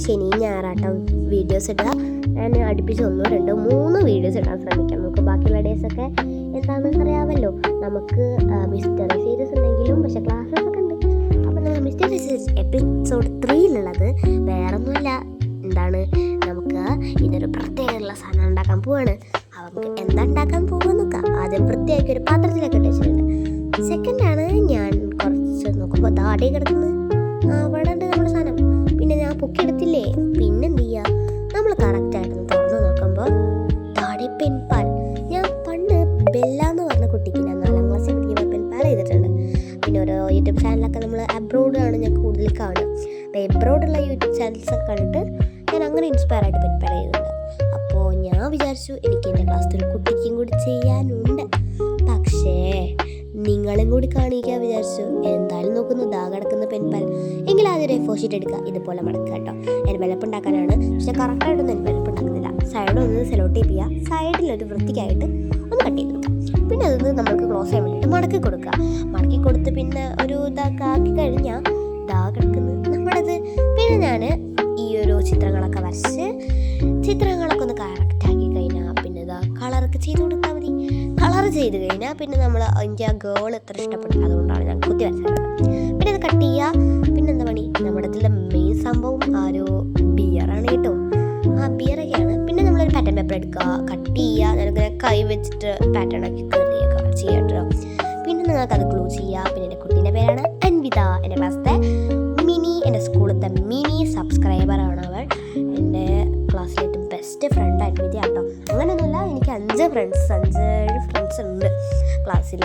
ശനി ഞായറാട്ടം വീഡിയോസ് ഇടുക. ഞാൻ അടുപ്പിച്ച് 1, 2, 3 വീഡിയോസ് ഇടാൻ ശ്രമിക്കാം. നമുക്ക് ബാക്കിയുള്ള ഡേയ്സൊക്കെ എന്താണെന്ന് അറിയാമല്ലോ. നമുക്ക് മിസ്റ്ററി സീരീസ് ഉണ്ടെങ്കിലും പക്ഷേ ക്ലാസ്സസ് ഒക്കെ ഉണ്ട്. അപ്പോൾ നമ്മൾ മിസ്റ്ററി സീരീസ് എപ്പിസോഡ് 3 വേറൊന്നുമില്ല, എന്താണ്, നമുക്ക് ഇതൊരു പ്രത്യേകമുള്ള സാധനം ഉണ്ടാക്കാൻ പോവാണ്. അപ്പോൾ നമുക്ക് എന്താ ഉണ്ടാക്കാൻ പോകാൻ നോക്കാം. ആദ്യം വൃത്തിയാക്കി ഒരു പാത്രത്തിലൊക്കെ ഇട്ട് വെച്ചിട്ടുണ്ട്. സെക്കൻഡാണ് ഞാൻ കുറച്ച് നോക്കുമ്പോൾ ദാടി കിടക്കുന്നത്, അവിടെ ഉണ്ട് നമ്മുടെ സാധനം. പിന്നെ ഞാൻ പൊക്കിയെടുത്തില്ലേ, പിന്നെന്ത് ചെയ്യുക, നമ്മൾ കറക്റ്റായിട്ടൊന്ന് തുറന്ന് നോക്കുമ്പോൾ ദാടി പെൻപാൽ. ഞാൻ പണ്ട് ബെല്ല എന്ന് പറഞ്ഞ കുട്ടിക്ക് ഞാൻ 4ാം ക്ലാസ്സിൽ പഠിക്കുമ്പോൾ പെൻപാൽ ചെയ്തിട്ടുണ്ട്. പിന്നെ ഓരോ യൂട്യൂബ് ചാനലൊക്കെ നമ്മൾ അബ്രോഡാണ് ഞാൻ കൂടുതൽ കാണുക. അപ്പോൾ എബ്രോഡുള്ള യൂട്യൂബ് ചാനൽസൊക്കെ കണ്ടിട്ട് ഞാൻ അങ്ങനെ ഇൻസ്പയർ ആയിട്ട് പെൻപാൽ ചെയ്തിട്ടുണ്ട്. അപ്പോൾ ഞാൻ വിചാരിച്ചു എനിക്ക് എൻ്റെ ക്ലാസ്സിൽ ഒരു കുട്ടിക്കും കൂടി ചെയ്യാനുണ്ട്, പക്ഷേ നിങ്ങളും കൂടി കാണിക്കാൻ വിചാരിച്ചു. എന്തായാലും നോക്കുന്നു ദാ കിടക്കുന്ന പെൻപാൽ. എങ്കിൽ ആദ്യം A4 ഷീറ്റ് എടുക്കുക, ഇതുപോലെ മടക്കുക കേട്ടോ. എൻവലപ്പ് ഉണ്ടാക്കാനാണ്, പക്ഷേ കറക്റ്റായിട്ടൊന്നും എൻവലപ്പ് ഉണ്ടാക്കുന്നില്ല. സൈഡൊന്ന് സെലോ ടേപ്പ് ചെയ്യുക, സൈഡിലൊരു വൃത്തിക്കായിട്ട് ഒന്ന് കട്ട് ചെയ്ത് കൊടുക്കുക. പിന്നെ അതൊന്ന് നമുക്ക് ക്ലോസ് ചെയ്യാൻ വേണ്ടിയിട്ട് മടക്കി കൊടുക്കുക. മടക്കി കൊടുത്ത് പിന്നെ ഒരു ഇതൊക്കെ ആക്കി കഴിഞ്ഞാൽ ദാ കിടക്കുന്നത് നമ്മുടേത്. പിന്നെ ഞാൻ ഈ ഒരു ചിത്രങ്ങളൊക്കെ വരച്ച് ചിത്രങ്ങളൊക്കെ ഒന്ന് കറക്റ്റാക്കി കഴിഞ്ഞാൽ പിന്നെ ഇതാ കളറൊക്കെ ചെയ്ത് കൊടുത്താൽ മതി. കളർ ചെയ്ത് കഴിഞ്ഞാൽ പിന്നെ നമ്മൾ എനിക്ക് ആ ഗേൾ എത്ര ഇഷ്ടപ്പെട്ടു, അതുകൊണ്ടാണ് ഞാൻ കുത്തി വരച്ചത്. പിന്നെ അത് കട്ട് ചെയ്യുക. പിന്നെ എന്താ പണി, നമ്മുടെ ഇതിലെ മെയിൻ സംഭവം ആ ഒരു ബിയറാണ് കേട്ടോ. ആ ബിയറൊക്കെയാണ്. പിന്നെ നമ്മളൊരു പാറ്റേൺ പേപ്പർ എടുക്കുക, കട്ട് ചെയ്യുക, ഞാനിങ്ങനെ കൈ വെച്ചിട്ട് പാറ്റേൺ ആക്കി കയറിയൊക്കെ ചെയ്യാം കേട്ടോ. പിന്നെ നിങ്ങൾക്ക് അത് ഗ്ലൂ ചെയ്യുക. പിന്നെ എൻ്റെ കുട്ടീൻ്റെ പേരാണ് അൻവിത, എൻ്റെ ക്ലാസ്സിലെ മിനി, എൻ്റെ സ്കൂളിലത്തെ മിനി സബ്സ്ക്രൈബറാണ് അവൾ. എൻ്റെ ക്ലാസ്സിലെ ഏറ്റവും ബെസ്റ്റ് ഫ്രണ്ട് അൻവിത കേട്ടോ. അങ്ങനെയൊന്നുമില്ല, എനിക്ക് 5 ഫ്രണ്ട്സ് ഉണ്ട് ക്ലാസ്സിൽ.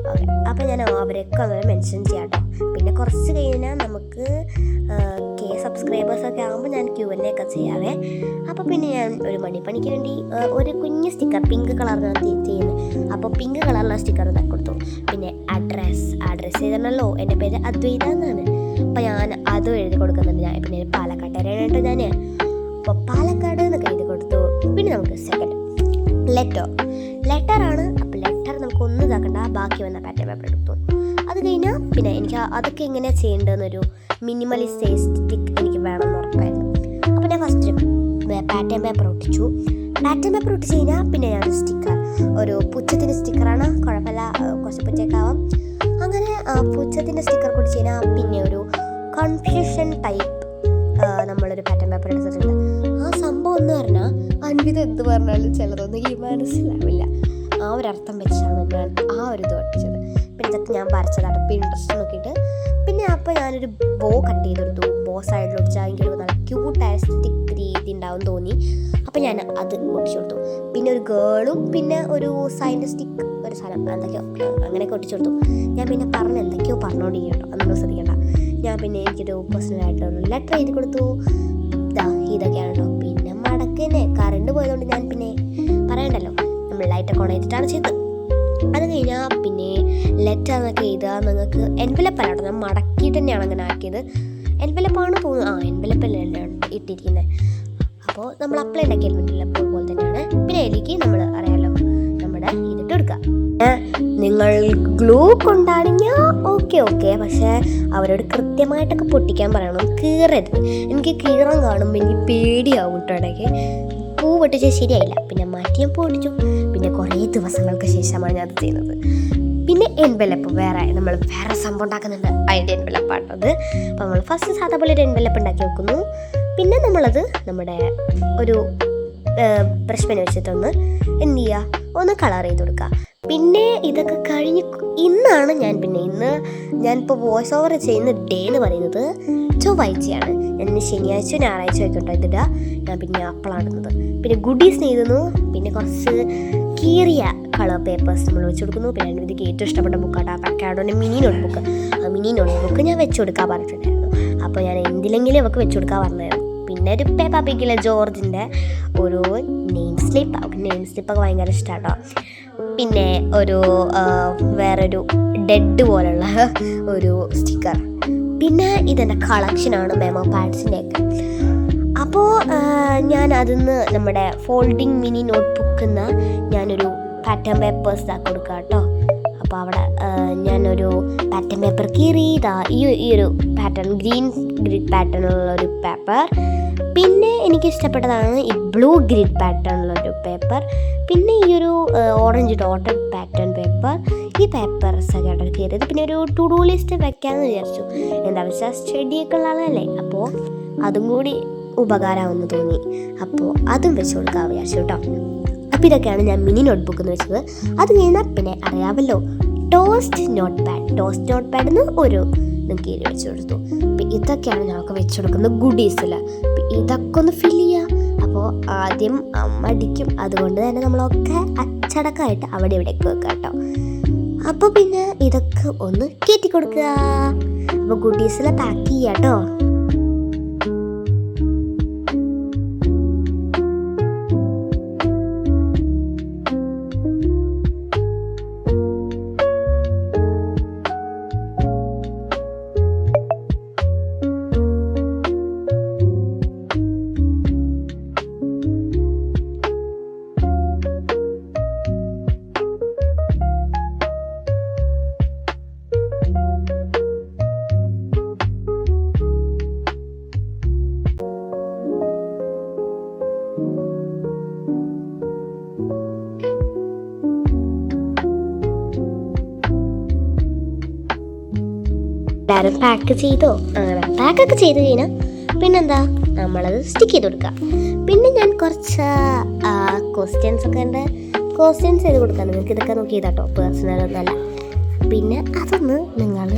ഓക്കെ, അപ്പോൾ ഞാൻ അവരൊക്കെ അങ്ങനെ മെൻഷൻ ചെയ്യാം കേട്ടോ. പിന്നെ കുറച്ച് കഴിഞ്ഞാൽ നമുക്ക് സബ്സ്ക്രൈബേഴ്സൊക്കെ ആകുമ്പോൾ ഞാൻ Q&A ഒക്കെ ചെയ്യാവേ. അപ്പോൾ പിന്നെ ഞാൻ ഒരു മണിപ്പണിക്ക് വേണ്ടി ഒരു കുഞ്ഞ് സ്റ്റിക്കർ പിങ്ക് കളറിനാണ് ചെയ്യുന്നത്. അപ്പോൾ പിങ്ക് കളറിലുള്ള സ്റ്റിക്കർ ഇതാക്കി കൊടുത്തു. പിന്നെ അഡ്രസ്സ് ചെയ്തിട്ടുണ്ടല്ലോ, എൻ്റെ പേര് അദ്വൈത എന്നാണ്. അപ്പോൾ ഞാൻ അതും എഴുതി കൊടുക്കുന്നുണ്ട്. ഞാൻ പിന്നെ പാലക്കാട്ടുകാരാണ് കേട്ടോ ഞാൻ. അപ്പോൾ പാലക്കാട് എന്നൊക്കെ എഴുതി കൊടുത്തു. പിന്നെ നമുക്ക് സെക്കൻഡ് ലെറ്ററാണ്. അപ്പോൾ ലെറ്റർ നമുക്ക് ഒന്നും ഇതാക്കണ്ട, ബാക്കി വന്ന പാറ്റേൺ പേപ്പർ എടുത്തു. അത് കഴിഞ്ഞാൽ പിന്നെ എനിക്ക് അതൊക്കെ എങ്ങനെയാണ് ചെയ്യേണ്ടതെന്നൊരു മിനിമലിസ്റ്റ് എസ്തെറ്റിക് എനിക്ക് വേണമെന്ന് ഉറപ്പായിരുന്നു. അപ്പോൾ ഞാൻ ഫസ്റ്റ് പാറ്റേൺ പേപ്പർ ഒട്ടിച്ചു. പാറ്റേൺ പേപ്പർ ഒട്ടിച്ച് കഴിഞ്ഞാൽ പിന്നെ ഞാൻ സ്റ്റിക്കർ, ഒരു പുച്ഛത്തിൻ്റെ സ്റ്റിക്കറാണ്, കുഴപ്പമില്ല, കുറച്ച് പുച്ഛക്കാവാം. അങ്ങനെ പുച്ഛത്തിൻ്റെ സ്റ്റിക്കർ ഒട്ടിച്ച് കഴിഞ്ഞാൽ പിന്നെ ഒരു കൺഫ്യൂഷൻ ടൈപ്പ് നമ്മളൊരു പാറ്റേൺ പേപ്പർ എടുത്തിട്ടുണ്ട്. ആ സംഭവം എന്ന് പറഞ്ഞാൽ അൻവിത എന്ത് പറഞ്ഞാലും ചിലതൊന്നും എനിക്ക് മനസ്സിലാവില്ല. ആ ഒരർത്ഥം വെച്ചാണ് ഞാൻ ആ ഒരു ഇത് ഒട്ടിച്ചത്. പിന്നെ ഇതൊക്കെ ഞാൻ വരച്ചതാണ് പിൻട്രസ്റ്റ് നോക്കിയിട്ട്. പിന്നെ അപ്പോൾ ഞാനൊരു ബോ കട്ട് ചെയ്തെടുത്തു. ബോ സൈഡിൽ ഒട്ടിച്ചാൽ എനിക്കൊരു നല്ല ക്യൂട്ടായ സ്റ്റിക്ക് രീതി ഉണ്ടാവും തോന്നി. അപ്പോൾ ഞാൻ അത് ഒട്ടിച്ചു കൊടുത്തു. പിന്നെ ഒരു ഗേളും പിന്നെ ഒരു സയൻറ്റിസ്റ്റിക് ഒരു സാധനം എന്തൊക്കെയോ അങ്ങനെയൊക്കെ ഒട്ടിച്ചു കൊടുത്തു. ഞാൻ പിന്നെ എന്തൊക്കെയോ പറഞ്ഞുകൊണ്ടിരിക്കട്ടോ, അതൊന്നും ശ്രദ്ധിക്കണ്ട. ഞാൻ പിന്നെ എനിക്കൊരു പേഴ്സണലായിട്ടൊരു ലെറ്റർ എഴുതി കൊടുത്തു. ഇതൊക്കെയാണ് കേട്ടോ. പിന്നെ മടക്കന്നെ കറണ്ട് പോയതുകൊണ്ട് ഞാൻ പിന്നെ പറയണ്ടല്ലോ, നമ്മൾ ലൈറ്റൊക്കെ ഓൺ ചെയ്തിട്ടാണ് ചെയ്തത്. അത് കഴിഞ്ഞാൽ പിന്നെ ലെറ്റർ എന്നൊക്കെ എഴുതുക. നിങ്ങൾക്ക് എൻവലപ്പല്ല കേട്ടോ, ഞാൻ മടക്കിയിട്ട് തന്നെയാണ് അങ്ങനെ ആക്കിയത്. എൻവലപ്പാണ് തോന്നുന്നു, എൻവലപ്പല്ലേ ഇട്ടിരിക്കുന്നത്. അപ്പോൾ നമ്മൾ അപ്ലൈ ഉണ്ടാക്കിയ എൻവലപ്പ് പോലെ തന്നെയാണ്. പിന്നെ അതിലേക്ക് നമ്മൾ അറിയാമല്ലോ നമ്മുടെ ഇതിട്ട് കൊടുക്കുക. നിങ്ങൾ ഗ്ലൂ കൊണ്ടാണെങ്കിൽ ഓക്കെ, പക്ഷേ അവരോട് കൃത്യമായിട്ടൊക്കെ പൊട്ടിക്കാൻ പറയണം, കീറരുത്. എനിക്ക് കീറാൻ കാണുമ്പോൾ എനിക്ക് പേടിയാവും കേട്ടോ. ഇടയ്ക്ക് പൂ പൊട്ടിച്ചാൽ ശരിയായില്ല, പിന്നെ മാറ്റി ഞാൻ പൊട്ടിച്ചു. പിന്നെ കുറേ ദിവസങ്ങൾക്ക് ശേഷമാണ് ഞാൻ അത് ചെയ്യുന്നത്. പിന്നെ എൻവലപ്പ് നമ്മൾ വേറെ സംഭവം ഉണ്ടാക്കുന്നുണ്ട്, അതിൻ്റെ എൻവലപ്പാട്ടത്. അപ്പോൾ നമ്മൾ ഫസ്റ്റ് സാധാ പോലെ ഒരു എൻവലപ്പ് ഉണ്ടാക്കി വെക്കുന്നു. പിന്നെ നമ്മളത് നമ്മുടെ ഒരു ബ്രഷ് പെൻ വെച്ചിട്ടൊന്ന് എന്ത് ചെയ്യുക, ഒന്ന് കളർ ചെയ്ത് കൊടുക്കുക. പിന്നെ ഇതൊക്കെ കഴിഞ്ഞ് ഇന്ന് ഞാനിപ്പോൾ വോയിസ് ഓവർ ചെയ്യുന്ന ഡേ എന്ന് പറയുന്നത് ചൊവ്വാഴ്ചയാണ്. ഞാൻ ശനിയാഴ്ച ഞായറാഴ്ച ആയിക്കോട്ടെ ഇതിടുക. ഞാൻ പിന്നെ അപ്പളാടുന്നത്. പിന്നെ ഗുഡീസ് എഴുതുന്നു. പിന്നെ കുറച്ച് കീറിയ കളർ പേപ്പേഴ്സ് നമ്മൾ വെച്ച് കൊടുക്കുന്നു. പിന്നെ എനിക്ക് ഏറ്റവും ഇഷ്ടപ്പെട്ട ബുക്കാണ് അക്കാഡോൻ്റെ മിനി നോട്ട്ബുക്ക്. ആ മിനി നോട്ട്ബുക്ക് ഞാൻ വെച്ച് കൊടുക്കാൻ പറഞ്ഞിട്ടുണ്ടായിരുന്നു. അപ്പോൾ ഞാൻ എന്തിലെങ്കിലും അവർക്ക് വെച്ച് കൊടുക്കാൻ പറഞ്ഞായിരുന്നു. പിന്നെ ഒരു പേപ്പർ പിക്കിലെ ജോർജിൻ്റെ ഒരു നെയിം സ്ലിപ്പൊക്കെ ഭയങ്കര ഇഷ്ടമാട്ടോ. പിന്നെ ഒരു വേറൊരു ഡെഡ് പോലുള്ള ഒരു സ്റ്റിക്കർ. പിന്നെ ഇതെൻ്റെ കളക്ഷനാണ് മെമോ പാഡ്സിൻ്റെയൊക്കെ. അപ്പോൾ ഞാൻ അതിന്ന് നമ്മുടെ ഫോൾഡിങ് മിനി നോട്ട്ബുക്കിൽ നിന്ന് ഞാനൊരു പാറ്റേൺ പേപ്പേഴ്സ് കൊടുക്കാം കേട്ടോ. അപ്പോൾ അവിടെ ഞാനൊരു പാറ്റേൺ പേപ്പർ കീറി ഈ ഒരു പാറ്റേൺ ഗ്രീൻ പാറ്റേണുള്ളൊരു പേപ്പർ പിന്നെ എനിക്കിഷ്ടപ്പെട്ടതാണ് ഈ ബ്ലൂ ഗ്രിഡ് പാറ്റേണിലൊരു പേപ്പർ, പിന്നെ ഈ ഒരു ഓറഞ്ച് ഡോട്ടഡ് പാറ്റേൺ പേപ്പർ. ഈ പേപ്പർസൊക്കെ ആയിട്ട് കയറിയത്. പിന്നെ ഒരു ടു ഡു ലിസ്റ്റ് വെക്കാമെന്ന് വിചാരിച്ചു. എന്താ വെച്ചാൽ സ്റ്റഡിയൊക്കെ ഉള്ള ആളല്ലേ, അപ്പോൾ അതും കൂടി ഉപകാരമാണെന്ന് തോന്നി. അപ്പോൾ അതും വെച്ച് കൊടുക്കാൻ വിചാരിച്ചു കേട്ടോ. അപ്പോൾ ഇതൊക്കെയാണ് ഞാൻ മിനി നോട്ട്ബുക്ക് എന്ന് വെച്ചത്. അത് കഴിഞ്ഞാൽ പിന്നെ അറിയാമല്ലോ ടോസ്റ്റ് നോട്ട് പാഡിന് ഒരു കീറി വെച്ച് കൊടുത്തു. അപ്പം ഇതൊക്കെയാണ് ഞങ്ങൾക്ക് വെച്ച് കൊടുക്കുന്ന ഗുഡീസിൽ. അപ്പം ഇതൊക്കെ ഒന്ന് ഫില്ല് ചെയ്യുക. അപ്പോൾ ആദ്യം മടിക്കും, അതുകൊണ്ട് തന്നെ നമ്മളൊക്കെ അച്ചടക്കമായിട്ട് അവിടെ ഇവിടേക്ക് വെക്കുക കേട്ടോ. അപ്പോൾ പിന്നെ ഇതൊക്കെ ഒന്ന് കയറ്റി കൊടുക്കുക. അപ്പോൾ ഗുഡീസിൽ പാക്ക് ചെയ്യുക കേട്ടോ. എല്ലാവരും പാക്ക് ചെയ്തോ? അങ്ങനെ പാക്കൊക്കെ ചെയ്ത് കഴിഞ്ഞാൽ പിന്നെന്താ, നമ്മളത് സ്റ്റിക്ക് ചെയ്ത് കൊടുക്കുക. പിന്നെ ഞാൻ കുറച്ച് ക്വസ്റ്റ്യൻസ് ഒക്കെ ഉണ്ട്, ക്വസ്റ്റ്യൻസ് ചെയ്ത് കൊടുക്കാം. നിങ്ങൾക്ക് ഇതൊക്കെ നോക്കി ചെയ്താട്ടോ, പേഴ്സണലൊന്നല്ല. പിന്നെ അതൊന്ന് നിങ്ങൾ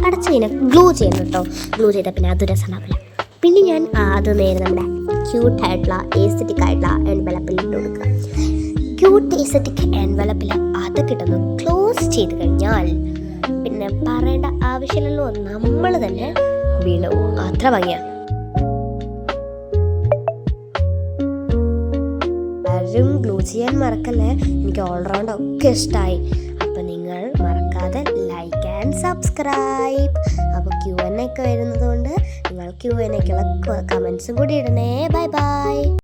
അടച്ച് കഴിഞ്ഞാൽ ഗ്ലൂ ചെയ്യണം കേട്ടോ. ഗ്ലൂ ചെയ്താൽ പിന്നെ അത് രസമുണ്ടാവില്ല. പിന്നെ ഞാൻ അത് നേരെ നമ്മുടെ ക്യൂട്ടായിട്ടുള്ള എസ്തെറ്റിക് ആയിട്ടുള്ള എൻവലപ്പിൽ ഇട്ട് കൊടുക്കുക. ക്യൂട്ട് എസ്തെറ്റിക് എൻവലപ്പിൽ അതൊക്കെ ഇട്ടൊന്ന് ക്ലോസ് ചെയ്ത് കഴിഞ്ഞാൽ പിന്നെ പറയേണ്ട ആവശ്യമില്ലല്ലോ, നമ്മൾ തന്നെ വീണു. അത്ര ഭംഗിയാണ്. ആരും ഗ്ലൂ ചെയ്യാൻ മറക്കല്ലേ. എനിക്ക് ഓൾറൗണ്ട് ഒക്കെ ഇഷ്ടമായി. അപ്പം നിങ്ങൾ മറക്കാതെ ലൈക്ക് ആൻഡ് സബ്സ്ക്രൈബ്. അപ്പോൾ Q&A ഒക്കെ വരുന്നത് കൊണ്ട് നിങ്ങൾ Q&A ക്കുള്ള കമൻസും കൂടി ഇടണേ. Bye by.